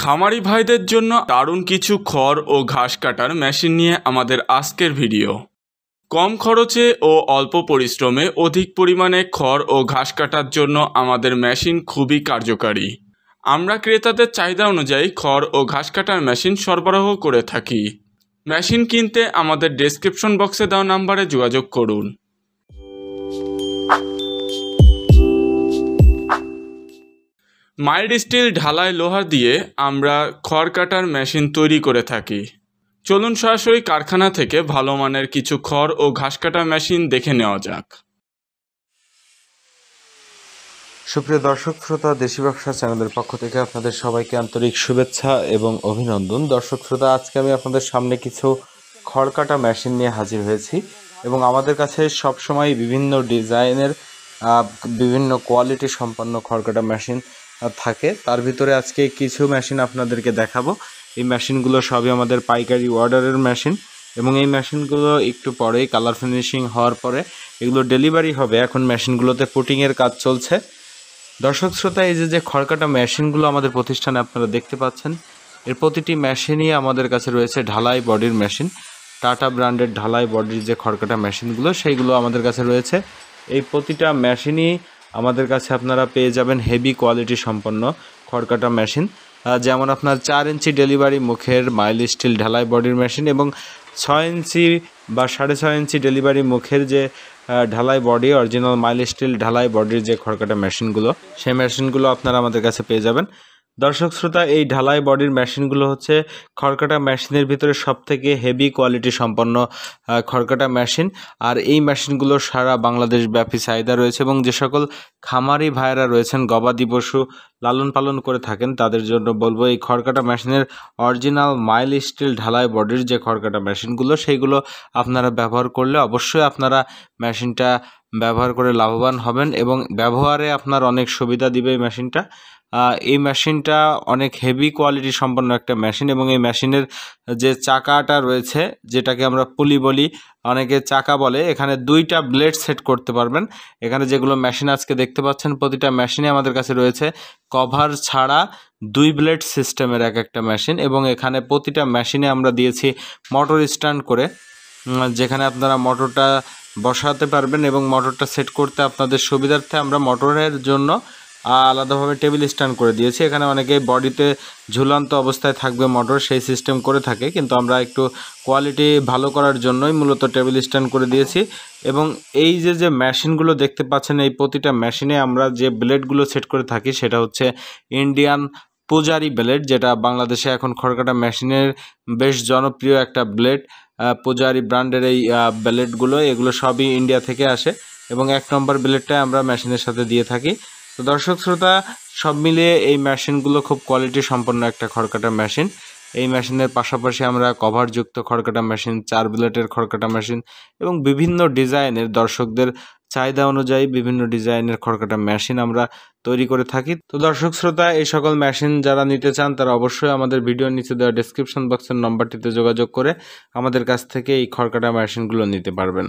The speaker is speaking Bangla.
খামারি ভাইদের জন্য দারুণ কিছু খড় ও ঘাস কাটার মেশিন নিয়ে আমাদের আজকের ভিডিও। কম খরচে ও অল্প পরিশ্রমে অধিক পরিমাণে খড় ও ঘাস কাটার জন্য আমাদের মেশিন খুবই কার্যকারী। আমরা ক্রেতাদের চাহিদা অনুযায়ী খড় ও ঘাস কাটার মেশিন সরবরাহ করে থাকি। মেশিন কিনতে আমাদের ডেসক্রিপশন বক্সে দেওয়া নাম্বারে যোগাযোগ করুন। মাইল্ড স্টিল ঢালাই লোহা দিয়ে আমরা খড় কাটার মেশিন তৈরি করে থাকি। চলুন সরাসরি কারখানা থেকে ভালো মানের কিছু খড় ও ঘাস কাটা মেশিন দেখে নেওয়া যাক। সুপ্রিয় দর্শক শ্রোতা, দেশি ব্যবসা চ্যানেলের পক্ষ থেকে আপনাদের সবাইকে আন্তরিক শুভেচ্ছা এবং অভিনন্দন। দর্শক শ্রোতা, আজকে আমি আপনাদের সামনে কিছু খড় কাটা মেশিন নিয়ে হাজির হয়েছি এবং আমাদের কাছে সবসময় বিভিন্ন ডিজাইনের বিভিন্ন কোয়ালিটি সম্পন্ন খড় কাটা মেশিন থাকে। তার ভিতরে আজকে কিছু মেশিন আপনাদেরকে দেখাবো। এই মেশিনগুলো সবই আমাদের পাইকারি অর্ডারের মেশিন এবং এই মেশিনগুলো একটু পরেই কালার ফিনিশিং হওয়ার পরে এগুলো ডেলিভারি হবে। এখন মেশিনগুলোতে পুটিংয়ের কাজ চলছে। দর্শক শ্রোতা, এই যে খড় কাটা মেশিনগুলো আমাদের প্রতিষ্ঠানে আপনারা দেখতে পাচ্ছেন, এর প্রতিটি মেশিনই আমাদের কাছে রয়েছে ঢালাই বডির মেশিন। টাটা ব্র্যান্ডের ঢালাই বডির যে খড় কাটা মেশিনগুলো সেইগুলো আমাদের কাছে রয়েছে। এই প্রতিটা মেশিনই আমাদের কাছে আপনারা পেয়ে যাবেন হেভি কোয়ালিটি সম্পন্ন খড় কাটা মেশিন, যেমন আপনার 4 ইঞ্চি ডেলিভারি মুখের মাইল স্টিল ঢালাই বডির মেশিন এবং 6 ইঞ্চি বা 6.5 ইঞ্চি ডেলিভারি মুখের যে ঢালাই বডি অরিজিনাল মাইল স্টিল ঢালাই বডির যে খড় কাটা মেশিনগুলো, সেই মেশিনগুলো আপনারা আমাদের কাছে পেয়ে যাবেন। দর্শক শ্রোতা, এই ঢালাই বডির মেশিনগুলো হচ্ছে খড় কাটা মেশিনের ভিতরে সবথেকে হেভি কোয়ালিটি সম্পন্ন খড় কাটা মেশিন। আর এই মেশিনগুলো সারা বাংলাদেশ ব্যাপী চাহিদা রয়েছে এবং যে সকল খামারি ভাইয়েরা রয়েছেন গবাদি পশু লালন পালন করে থাকেন তাদের জন্য বলবো, এই খড় কাটা মেশিনের অরিজিনাল মাইল স্টিল ঢালাই বডির যে খড় কাটা মেশিনগুলো সেইগুলো আপনারা ব্যবহার করলে অবশ্যই আপনারা মেশিনটা ব্যবহার করে লাভবান হবেন এবং ব্যবহারে আপনার অনেক সুবিধা দিবে এই মেশিনটা। এই মেশিনটা অনেক হেভি কোয়ালিটি সম্পন্ন একটা মেশিন এবং এই মেশিনের যে চাকাটা রয়েছে, যেটাকে আমরা পুলি বলি, অনেকে চাকা বলে, এখানে 2টা ব্লেড সেট করতে পারবেন। এখানে যেগুলো মেশিন আজকে দেখতে পাচ্ছেন প্রতিটা মেশিনে আমাদের কাছে রয়েছে কভার ছাড়া 2 ব্লেড সিস্টেমের একটা মেশিন এবং এখানে প্রতিটা মেশিনে আমরা দিয়েছি মোটর স্ট্যান্ড করে, যেখানে আপনারা মোটরটা বসাতে পারবেন এবং মোটরটা সেট করতে আপনাদের সুবিধার্থে আমরা মোটরের জন্য আলাদাভাবে টেবিল স্ট্যান্ড করে দিয়েছি। এখানে অনেকে বডিতে ঝুলন্ত অবস্থায় থাকবে মোটর, সেই সিস্টেম করে থাকে, কিন্তু আমরা একটু কোয়ালিটি ভালো করার জন্যই মূলত টেবিল স্ট্যান্ড করে দিয়েছি। এবং এই যে মেশিনগুলো দেখতে পাচ্ছেন, এই প্রতিটা মেশিনে আমরা যে ব্লেডগুলো সেট করে থাকি সেটা হচ্ছে ইন্ডিয়ান পূজারি ব্লেড, যেটা বাংলাদেশে এখন খড় কাটা মেশিনের বেশ জনপ্রিয় একটা ব্লেড। পূজারি ব্র্যান্ডের এই ব্লেডগুলো, এগুলো সবই ইন্ডিয়া থেকে আসে এবং 1 নম্বর ব্লেডটা আমরা মেশিনের সাথে দিয়ে থাকি। তো দর্শক শ্রোতা, সব মিলিয়ে এই মেশিনগুলো খুব কোয়ালিটি সম্পন্ন একটা খড় কাটা মেশিন। এই মেশিনের পাশাপাশি আমরা কভারযুক্ত খড় কাটা মেশিন, 4 ব্লেডের খড় কাটা মেশিন এবং বিভিন্ন ডিজাইনের, দর্শকদের চাহিদা অনুযায়ী বিভিন্ন ডিজাইনের খড় কাটা মেশিন আমরা তৈরি করে থাকি। তো দর্শক শ্রোতা, এই সকল মেশিন যারা নিতে চান তারা অবশ্যই আমাদের ভিডিওর নিচে দেওয়া ডেসক্রিপশন বক্সের নম্বরটিতে যোগাযোগ করে আমাদের কাছ থেকে এই খড় কাটা মেশিনগুলো নিতে পারবেন।